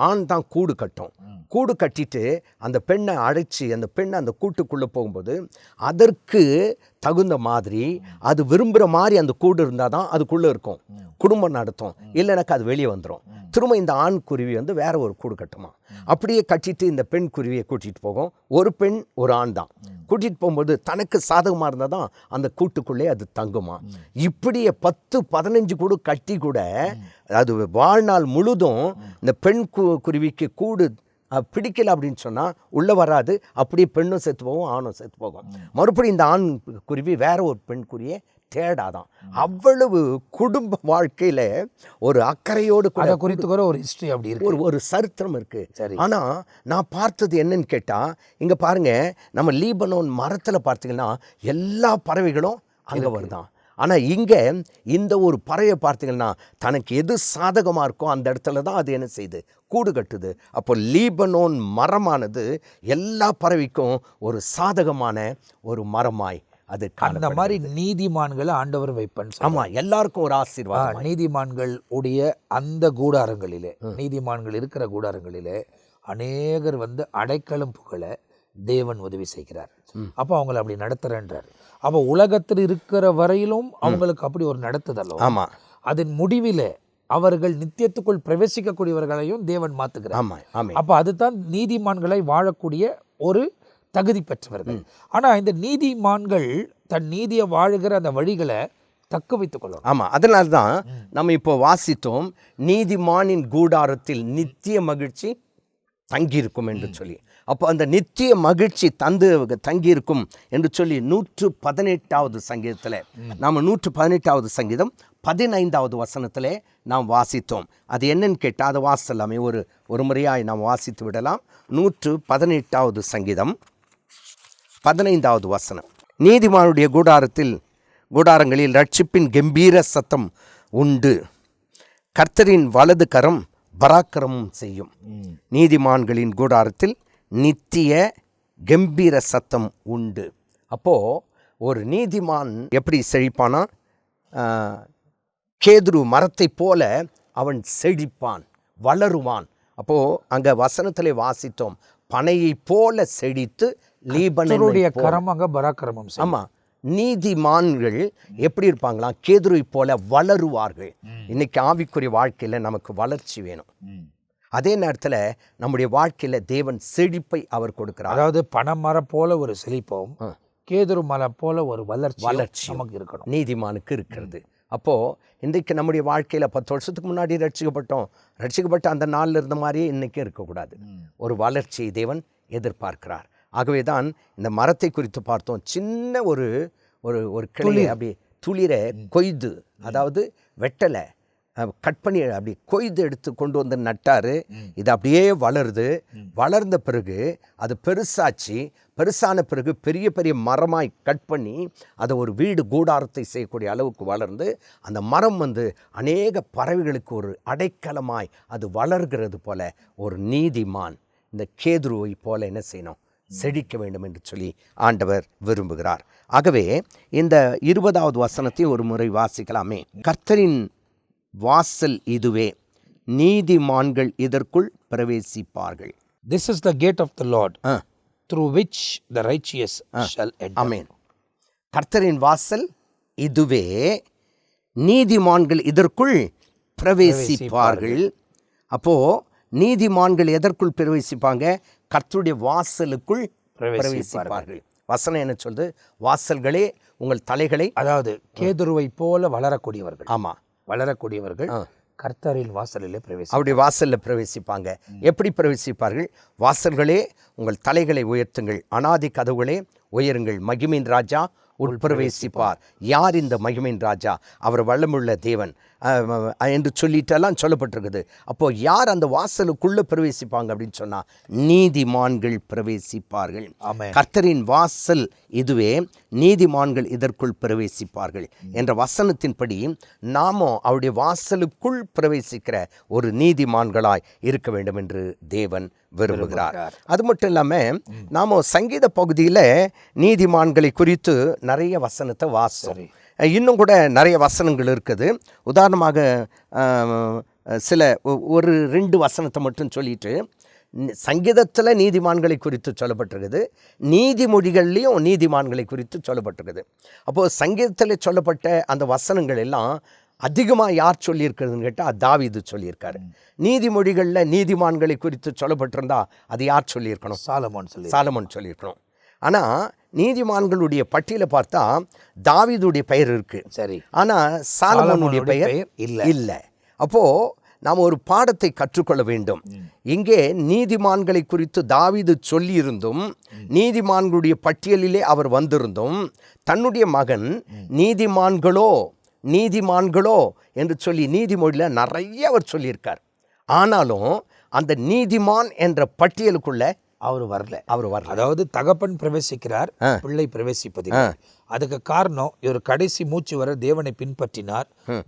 ஆண் தான் கூடு கட்டும். கூடு கட்டிட்டு அந்த பெண்ணை அழைச்சி அந்த பெண்ணை அந்த கூட்டுக்குள்ளே போகும்போது அதற்கு தகுந்த மாதிரி அது விரும்புகிற மாதிரி அந்த கூடு இருந்தால் தான் அதுக்குள்ளே இருக்கும், குடும்பம் நடத்தும். இல்லைனாக்கா அது வெளியே வந்துடும். திரும்ப இந்த ஆண் குருவி வந்து வேற ஒரு கூடு கட்டுமா. அப்படியே கட்டிட்டு இந்த பெண் குருவியை கூட்டிகிட்டு போகும். ஒரு பெண் ஒரு ஆண் தான் கூட்டிகிட்டு போகும்போது தனக்கு சாதகமாக இருந்தால் தான் அந்த கூட்டுக்குள்ளே அது தங்குமா. இப்படியே 10-15 கூடு கட்டி கூட அது வாழ்நாள் முழுதும் இந்த பெண் குருவிக்கு கூடு பிடிக்கல அப்படின்னு சொன்னால் உள்ளே வராது. அப்படியே பெண்ணும் செத்து போகும், ஆணும் செத்து போகும். மறுபடியும் இந்த ஆண் குருவி வேற ஒரு பெண் குருவியை தேடாதான். அவ்வளவு குடும்ப வாழ்க்கையில் ஒரு அக்கறையோடு கூட
குறித்து கூட ஒரு ஹிஸ்ட்ரி அப்படி இருக்கு,
ஒரு சரித்திரம் இருக்குது. ஆனால் நான் பார்த்தது என்னன்னு கேட்டால், இங்கே பாருங்கள், நம்ம லீபனோன் மரத்தில் பார்த்தீங்கன்னா எல்லா பறவைகளும் அங்கே வருதான். ஆனால் இங்கே இந்த ஒரு பறவையை பார்த்தீங்கன்னா தனக்கு எது சாதகமாக இருக்கோ அந்த இடத்துல தான் அது என்ன செய்யுது, கூடு கட்டுது. அப்போ லீபனோன் மரமானது எல்லா பறவைக்கும் ஒரு சாதகமான ஒரு மரமாய் அது.
அந்த மாதிரி நீதிமான்களை ஆண்டவர் வைப்பன்.
ஆமாம், எல்லாருக்கும் ஒரு ஆசீர்வாதம்.
நீதிமான்கள் உடைய அந்த கூடாரங்களிலே, நீதிமான்கள் இருக்கிற கூடாரங்களிலே அநேகர் வந்து அடைக்கலம் புகழ தேவன் உதவி செய்கிறார். அப்போ அவங்களை அப்படி நடத்துறேன்றார். அப்போ உலகத்தில் இருக்கிற வரையிலும் அவங்களுக்கு அப்படி ஒரு நடத்துதலும்,
ஆமாம், அதன்
முடிவில் அவர்கள் நித்தியத்துக்குள் பிரவேசிக்கக்கூடியவர்களையும் தேவன் மாத்துகிறார். அப்போ அதுதான் நீதிமான்களை வாழக்கூடிய ஒரு தகுதி பெற்றவர்கள். ஆனால் இந்த நீதிமான்கள் தன் நீதியை வாழுகிற அந்த வழிகளை தக்க வைத்துக் கொள்ளணும்.
ஆமாம், அதனால தான் நம்ம இப்போ வாசித்தோம், நீதிமானின் கூடாரத்தில் நித்திய மகிழ்ச்சி தங்கியிருக்கும் என்று சொல்லி. அப்போ அந்த நித்திய மகிழ்ச்சி தங்கியிருக்கும் என்று சொல்லி 118வது சங்கீதத்தில் நாம் 118வது சங்கீதம் 15வது வசனத்தில் நாம் வாசித்தோம். அது என்னன்னு கேட்டால் அதை வாசிக்கலாமே, ஒரு முறையாய் நாம் வாசித்து விடலாம். 118வது சங்கீதம் 15வது வசனம். நீதிமானுடைய கூடாரங்களில் ரட்சிப்பின் கம்பீர சத்தம் உண்டு, கர்த்தரின் வலது கரம் பராக்கிரமம் செய்யும். நீதிமான்களின் கூடாரத்தில் நித்திய கம்பீர சத்தம் உண்டு. அப்போது ஒரு நீதிமான் எப்படி செழிப்பானா, கேதுரு மரத்தை போல அவன் செழிப்பான், வளருவான். அங்கே வசனத்திலே வாசித்தோம், பனையை போல செழித்து லீபனோனுடைய
கரம் அங்கே பராக்கிரமம்.
ஆமாம், நீதிமான்கள் எப்படி இருப்பாங்களாம், கேதுருவை போல வளருவார்கள். இன்னைக்கு ஆவிக்குரிய வாழ்க்கையில் நமக்கு வளர்ச்சி வேணும். அதே நேரத்தில் நம்முடைய வாழ்க்கையில் தேவன் செழிப்பை அவர் கொடுக்கிறார்.
அதாவது பனைமரம் போல ஒரு செழிப்பும் கேதுரு மரம் போல ஒரு வளர்ச்சி நமக்கு இருக்கணும்,
நீதிமானுக்கு இருக்கிறது. அப்போது இன்றைக்கு நம்முடைய வாழ்க்கையில் 10 வருஷத்துக்கு முன்னாடி ரட்சிக்கப்பட்ட அந்த நாளில் இருந்த மாதிரியே இன்றைக்கும் இருக்கக்கூடாது. ஒரு வளர்ச்சியை தேவன் எதிர்பார்க்கிறார். ஆகவே தான் இந்த மரத்தை குறித்து பார்த்தோம். சின்ன ஒரு ஒரு கிளை அப்படி துளிரை கொய்து, அதாவது வெட்டலை கட் பண்ணி அப்படி கொய்து எடுத்து கொண்டு வந்து நட்டார். இது அப்படியே வளர்ந்த பிறகு அது பெருசான பிறகு பெரிய பெரிய மரமாய் கட் பண்ணி அதை ஒரு வீடு கூடாரத்தை செய்யக்கூடிய அளவுக்கு வளர்ந்து அந்த மரம் வந்து அநேக பறவைகளுக்கு ஒரு அடைக்கலமாய் அது வளர்கிறது போல ஒரு நீதிமான் இந்த கேதுருவை போல என்ன செய்யணும், செழிக்க வேண்டும் என்று சொல்லி ஆண்டவர் விரும்புகிறார். ஆகவே இந்த 20வது வசனத்தை ஒரு முறை வாசிக்கலாமே. கர்த்தரின் வாசல் இதுவே, நீதிமான்கள் இதற்குள் பிரவேசிப்பார்கள்.
This is the gate of the Lord, through which the righteous shall enter.
ஆமென். கர்த்தரின் வாசல் இதுவே, நீதிமான்கள் இதற்குள் பிரவேசிப்பார்கள். அப்போ நீதிமான்கள் எதற்குள் பிரவேசிப்பாங்க, கர்த்தருடைய வாசலுக்குள் பிரவேசிப்பார்கள். வசனம் என்ன சொல்லுது, வாசல்களே உங்கள் தலைகளை,
அதாவது கேதுருவை போல வளரக்கூடியவர்கள்.
ஆமாம்,
வளரக்கூடியவர்கள் கர்த்தரின் வாசலிலே
அவருடைய வாசலில் பிரவேசிப்பாங்க. எப்படி பிரவேசிப்பார்கள், வாசல்களே உங்கள் தலைகளை உயர்த்துங்கள், அனாதி கதவுகளே உயருங்கள், மகிமையின் ராஜா உட்பிரவேசிப்பார். யார் இந்த மகிமையின் ராஜா? அவர் வல்லமுள்ள தேவன் என்று சொல்லிட்டெல்லாம் சொல்லப்பட்டிருக்குது. அப்போ யார் அந்த வாசலுக்குள்ள பிரவேசிப்பாங்க அப்படின்னு சொன்னா நீதிமான்கள் பிரவேசிப்பார்கள். கர்த்தரின் வாசல் இதுவே, நீதிமான்கள் இதற்குள் பிரவேசிப்பார்கள் என்ற வசனத்தின்படி நாமோ அவருடைய வாசலுக்குள் பிரவேசிக்கிற ஒரு நீதிமான்களாய் இருக்க வேண்டும் என்று தேவன் விரும்புகிறார். அது மட்டும் இல்லாமல் நாம சங்கீத பகுதியில் நீதிமான்களை குறித்து நிறைய வசனத்தை வாசம், இன்னும் கூட நிறைய வசனங்கள் இருக்குது. உதாரணமாக ஒரு 2 வசனத்தை மட்டும் சொல்லிட்டு, சங்கீதத்தில் நீதிமான்களை குறித்து சொல்லப்பட்டிருக்குது, நீதிமொழிகள்லையும் நீதிமான்களை குறித்து சொல்லப்பட்டிருக்குது. அப்போது சங்கீதத்தில் சொல்லப்பட்ட அந்த வசனங்கள் எல்லாம் அதிகமாக யார் சொல்லியிருக்கிறதுன்னு கேட்டால் தாவீது சொல்லியிருக்காரு. நீதிமொழிகளில் நீதிமான்களை குறித்து சொல்லப்பட்டிருந்தா அது யார் சொல்லியிருக்கணும்? சாலமோன் சொல்லியிருக்கணும். ஆனால் நீதிமான்களுடைய பட்டியலை பார்த்தா தாவீதுடைய பெயர் இருக்கு, சரி, ஆனால் சாலமோனுடைய பெயர் இல்லை. அப்போது நாம் ஒரு பாடத்தை கற்றுக்கொள்ள வேண்டும். இங்கே நீதிமான்களை குறித்து தாவீது சொல்லியிருந்தும், நீதிமான்களுடைய பட்டியலிலே அவர் வந்திருந்தும், தன்னுடைய மகன் நீதிமான்களோ என்று சொல்லி நீதிமொழியில் நிறைய அவர் சொல்லியிருக்கார். ஆனாலும் அந்த நீதிமான் என்ற பட்டியலுக்குள்ள அவர் வரல.
அதாவது தகப்பன் பிரவேசிக்கிறார், பிள்ளை பிரவேசிப்பதில்லை. அதுக்கு காரணம், இவர் கடைசி மூச்சு வர தேவனை பின்பற்றினார்,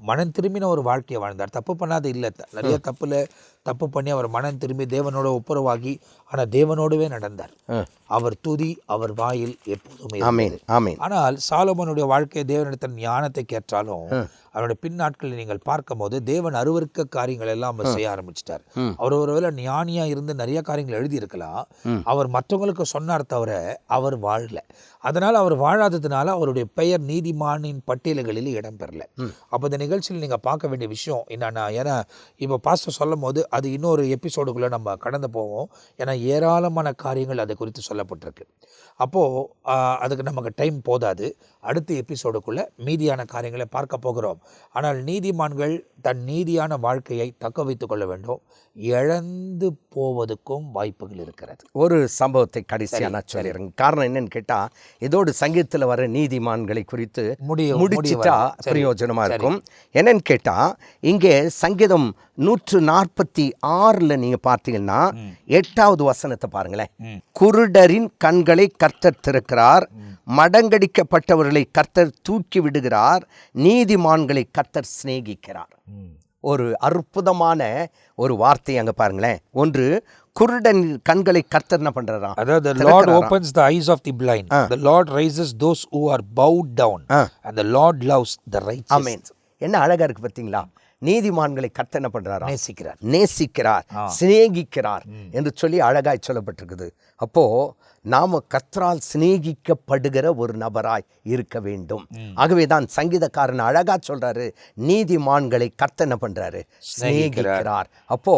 மனம் திரும்பின ஒரு வாழ்க்கையை வாழ்ந்தார். தப்பு பண்ணாத இல்லை, நிறைய தப்பு பண்ணி அவர் மனம் திரும்பி தேவனோட ஒப்புரவாகி, ஆனால் தேவனோடவே நடந்தார். அவர் துதி அவர் வாயில் எப்போதுமே. ஆனால் சாலமோனுடைய வாழ்க்கையை தேவனிடத்தில் ஞானத்தை கேட்டாலும் அவருடைய பின் நாட்களில் நீங்கள் பார்க்கும் போது தேவன் அருவருக்க காரியங்கள் எல்லாம் செய்ய ஆரம்பிச்சிட்டார். அவர் ஒருவேளை ஞானியா இருந்து நிறைய காரியங்கள் எழுதியிருக்கலாம், அவர் மற்றவங்களுக்கு சொன்னார் தவிர அவர் வாழல. அதனால் அவர் வாழாததுனால அவருடைய பெயர் நீதிமானின் பட்டியல்களில் இடம்பெறல. அப்போ இந்த நிகழ்ச்சியில் நீங்கள் பார்க்க வேண்டிய விஷயம் என்னன்னா, ஏன்னா இப்போ பாஸ்டர் சொல்லும் போது அது இன்னொரு எபிசோடுக்குள்ளே நம்ம கடந்து போவோம். ஏன்னா ஏராளமான காரியங்கள் அதை குறித்து சொல்லப்பட்டிருக்கு. அப்போது அதுக்கு நமக்கு டைம் போதாது. அடுத்த எபிசோடுக்குள்ளே மீதியான காரியங்களை பார்க்க போகிறோம். ஆனால் நீதிமான்கள் தன் நீதியான வாழ்க்கையை தக்க வைத்து கொள்ள வேண்டும், இழந்து போவதற்கும் வாய்ப்புகள் இருக்கிறது.
ஒரு சம்பவத்தை கடைசியாக நான் சொல்லிடுறேன். காரணம் என்னன்னு கேட்டால், இதோடு சங்கீதத்தில் வர நீதிமான்களை குறித்து முடிச்சிட்டா பிரயோஜனமாக இருக்கும். என்னன்னு கேட்டால், இங்கே சங்கீதம் 146 நீங்கள் பார்த்தீங்கன்னா 8வது வசனத்தை பாருங்களேன். குருடரின் கண்களை கர்த்தர் திறக்கிறார், மடங்கடிக்கப்பட்டவர்களை கர்த்தர் தூக்கி விடுகிறார், நீதிமான்களை கர்த்தர் சிநேகிக்கிறார். ஒரு அற்புதமான ஒரு வார்த்தை அங்க பாருங்களேன். ஒன்று, குருடன் கண்களை கர்த்தர் என்ன பண்றாரா?
அதாவது the Lord opens the eyes of the blind, the Lord raises those who are bowed down, and the Lord loves the righteous.
ஆமென். என்ன அழகா இருக்கு பார்த்தீங்களா? நீதிமான்களை கர்த்தர் என்ன பண்றாரா? நேசிக்கிறார், சிநேகிக்கிறார் என்று சொல்லி அழகாய் சொல்லப்பட்டிருக்குது. அப்போ நாம கர்த்தரால் சிநேகிக்கப்படுகிற ஒரு நபராய் இருக்க வேண்டும். ஆகவேதான் சங்கீதக்காரன் அழகா சொல்றாரு, நீதிமான்களை கர்த்தர் என்ன பண்றாரு? சிநேகிக்கிறார். அப்போ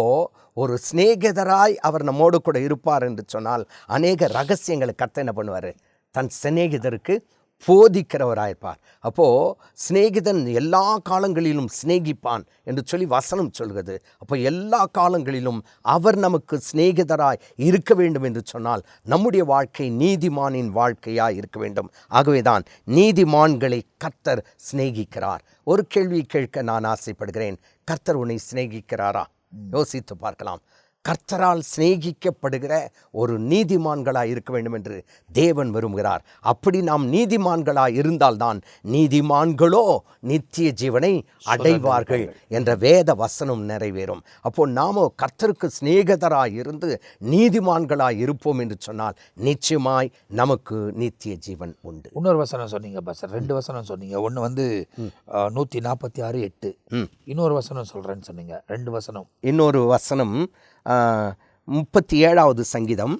ஒரு சிநேகிதராய் அவர் நம்மோடு கூட இருப்பார் என்று சொன்னால் அநேக ரகசியங்களை கர்த்தர் என்ன பண்ணுவார்? தன் சிநேகிதருக்கு போதிக்கிறவராயிருப்பார். அப்போது சிநேகிதன் எல்லா காலங்களிலும் சிநேகிப்பான் என்று சொல்லி வசனம் சொல்கிறது. அப்போ எல்லா காலங்களிலும் அவர் நமக்கு சிநேகிதராய் இருக்க வேண்டும் என்று சொன்னால் நம்முடைய வாழ்க்கை நீதிமானின் வாழ்க்கையாக இருக்க வேண்டும். ஆகவேதான் நீதிமான்களை கர்த்தர் சிநேகிக்கிறார். ஒரு கேள்வி கேட்க நான் ஆசைப்படுகிறேன். கர்த்தர் உன்னை சிநேகிக்கிறாரா? யோசித்து பார்க்கலாம். கர்த்தரால் சிநேகிக்கப்படுகிற ஒரு நீதிமான்களாக இருக்க வேண்டும் என்று தேவன் விரும்புகிறார். அப்படி நாம் நீதிமான்களாக இருந்தால்தான் நீதிமான்களோ நித்திய ஜீவனை அடைவார்கள் என்ற வேத வசனம் நிறைவேறும். அப்போ நாம கர்த்தருக்கு சிநேகிதராக இருந்து நீதிமான்களாக இருப்போம் என்று சொன்னால் நிச்சயமாய் நமக்கு நித்திய ஜீவன் உண்டு.
இன்னொரு வசனம் சொன்னீங்க பாஸ்டர், 2 வசனம் சொன்னீங்க. ஒன்று வந்து 146:8, இன்னொரு வசனம் சொல்கிறேன்னு சொன்னீங்க. 2 வசனம்.
இன்னொரு வசனம் 37வது சங்கீதம்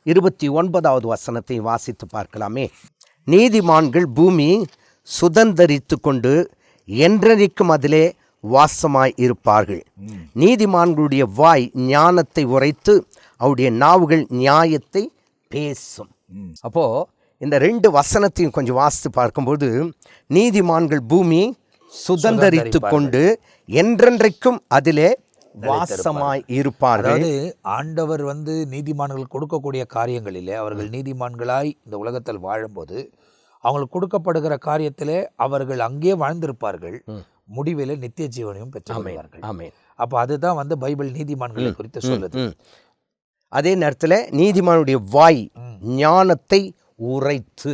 29வது வசனத்தை வாசித்து பார்க்கலாமே. நீதிமான்கள் பூமி சுதந்தரித்து கொண்டு என்றென்றைக்கும் அதிலே வாசமாய் இருப்பார்கள். நீதிமான்களுடைய வாய் ஞானத்தை உரைத்து அவருடைய நாவுகள் நியாயத்தை பேசும். அப்போ இந்த 2 வசனத்தையும் கொஞ்சம் வாசித்து பார்க்கும்போது, நீதிமான்கள் பூமி சுதந்தரித்து கொண்டு என்றென்றைக்கும் அதிலே வாசமாய் இருப்பார்கள்.
அதாவது ஆண்டவர் வந்து நீதிமான்கள் கொடுக்கக்கூடிய காரியங்களிலே அவர்கள் நீதிமான்களாய் இந்த உலகத்தில் வாழும்போது அவங்களுக்கு கொடுக்கப்படுகிற காரியத்திலே அவர்கள் அங்கே வாழ்ந்திருப்பார்கள், முடிவில் நித்திய ஜீவனையும் பெற்றுக்கொள்வார்கள்.
ஆமென்.
அப்போ அதுதான் வந்து பைபிள் நீதிமான்களை குறித்து சொல்லுது.
அதே நேரத்தில் நீதிமானுடைய வாய் ஞானத்தை உரைத்து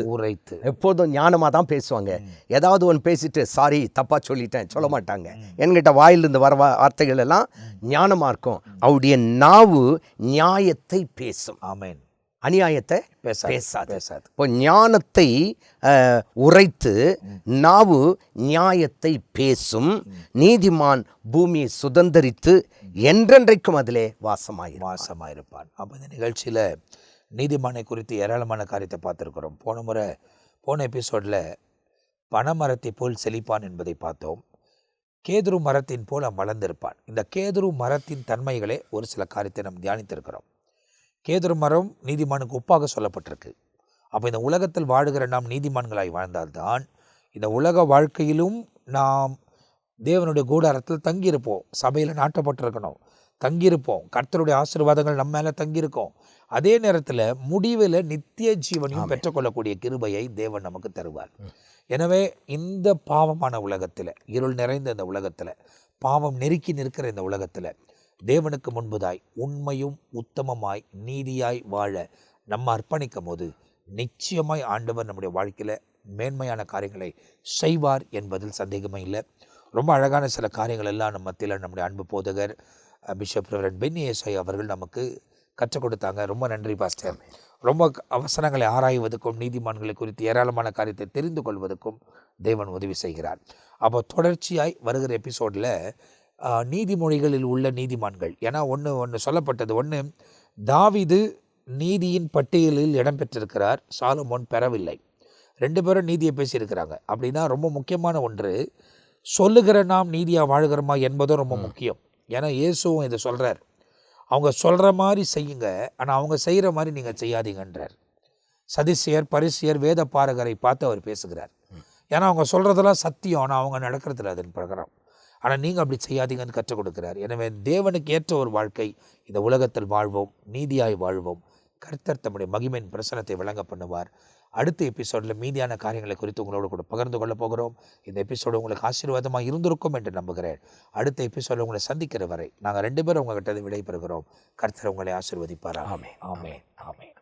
எப்போதும் ஞானமாக தான் பேசுவாங்க. ஏதாவது ஒன்று பேசிட்டு சாரி தப்பாக சொல்லிட்டேன் சொல்ல மாட்டாங்க. என்கிட்ட வாயிலிருந்து வர வார்த்தைகள் எல்லாம் ஞானமாக இருக்கும். அவருடைய நாவு நியாயத்தை பேசும்.
ஆமென்.
அநியாயத்தை
பேசாது.
இப்போ ஞானத்தை உரைத்து நாவு நியாயத்தை பேசும். நீதிமான் பூமியை சுதந்தரித்து என்றென்றைக்கும் அதிலே வாசமாயிருப்பான்.
அப்போ இந்த நிகழ்ச்சியில் நீதிமானை குறித்து ஏராளமான காரியத்தை பார்த்துருக்கிறோம். போன எபிசோடில் பனைமரத்தை போல் செழிப்பான் என்பதை பார்த்தோம். கேதுரு மரத்தின் போல் அவன் வளர்ந்திருப்பான். இந்த கேதுரு மரத்தின் தன்மைகளே ஒரு சில காரியத்தை நாம் தியானித்திருக்கிறோம். கேதுரு மரம் நீதிமானுக்கு ஒப்பாக சொல்லப்பட்டிருக்கு. அப்போ இந்த உலகத்தில் வாழுகிற நாம் நீதிமான்களாய் வாழ்ந்தால்தான் இந்த உலக வாழ்க்கையிலும் நாம் தேவனுடைய கூடாரத்தில் தங்கியிருப்போம். சபையில் நாட்டப்பட்டிருக்கணும், தங்கியிருப்போம். கர்த்தருடைய ஆசீர்வாதங்கள் நம்ம மேலே தங்கியிருக்கோம். அதே நேரத்தில் முடிவில் நித்திய ஜீவனையும் பெற்றுக்கொள்ளக்கூடிய கிருபையை தேவன் நமக்கு தருவார். எனவே இந்த பாவமான உலகத்தில், இருள் நிறைந்த இந்த உலகத்தில், பாவம் நெருக்கி நிற்கிற இந்த உலகத்தில் தேவனுக்கு முன்பதாய் உண்மையும் உத்தமமாய் நீதியாய் வாழ நம்ம அர்ப்பணிக்கும் போது நிச்சயமாய் ஆண்டவர் நம்முடைய வாழ்க்கையில் மேன்மையான காரியங்களை செய்வார் என்பதில் சந்தேகமே இல்லை. ரொம்ப அழகான சில காரியங்கள் எல்லாம் நம்ம மத்தியில் நம்முடைய அன்பு போதகர் பிஷப் ரெவரண்ட் பென்னி ஏசாயா அவர்கள் நமக்கு கற்றுக் கொடுத்தாங்க. ரொம்ப நன்றி பாஸ்டர். ரொம்ப அவசரங்களை ஆராய்வதற்கும் நீதிமான்களை குறித்து ஏராளமான காரியத்தை தெரிந்து கொள்வதற்கும் தேவன் உதவி செய்கிறார். அப்போ தொடர்ச்சியாய் வருகிற எபிசோடில் நீதிமொழிகளில் உள்ள நீதிமான்கள், ஏன்னா ஒன்று சொல்லப்பட்டது, ஒன்று தாவீது நீதியின் பட்டியலில் இடம்பெற்றிருக்கிறார், சாலமோன் பெறவில்லை. 2 பேரும் நீதியை பேசியிருக்கிறாங்க. அப்படின்னா ரொம்ப முக்கியமான ஒன்று, சொல்லுகிற நாம் நீதியாக வாழ்கிறோமா என்பதும் ரொம்ப முக்கியம். ஏன்னா இயேசுவும் இதை சொல்கிறார், அவங்க சொல்கிற மாதிரி செய்யுங்க, ஆனால் அவங்க செய்கிற மாதிரி நீங்கள் செய்யாதீங்கன்றார். சதிசியர் பரிசியர் வேத பாரகரை பார்த்து அவர் பேசுகிறார். ஏன்னா அவங்க சொல்கிறதெல்லாம் சத்தியம், ஆனால் அவங்க நடக்கிறதில்ல அதன் பிரகாரம். ஆனால் நீங்கள் அப்படி செய்யாதீங்கன்னு கற்றுக் கொடுக்கிறார். எனவே தேவனுக்கு ஏற்ற ஒரு வாழ்க்கை இந்த உலகத்தில் வாழ்வோம், நீதியாய் வாழ்வோம். கர்த்தர் தம்முடைய மகிமையின் பிரசனத்தை விளங்க பண்ணுவார். அடுத்த எபிசோடில் மீதியான காரியங்களை குறித்து உங்களோட கூட பகிர்ந்து கொள்ள போகிறோம். இந்த எபிசோடு உங்களுக்கு ஆசீர்வாதமாக இருந்திருக்கும் என்று நம்புகிறேன். அடுத்த எபிசோடில் உங்களை சந்திக்கிற வரை நாங்கள் 2 பேரும் உங்கள்கிட்ட விடைபெறுகிறோம். கர்த்தர் உங்களை ஆசீர்வதிப்பார். ஆமென்.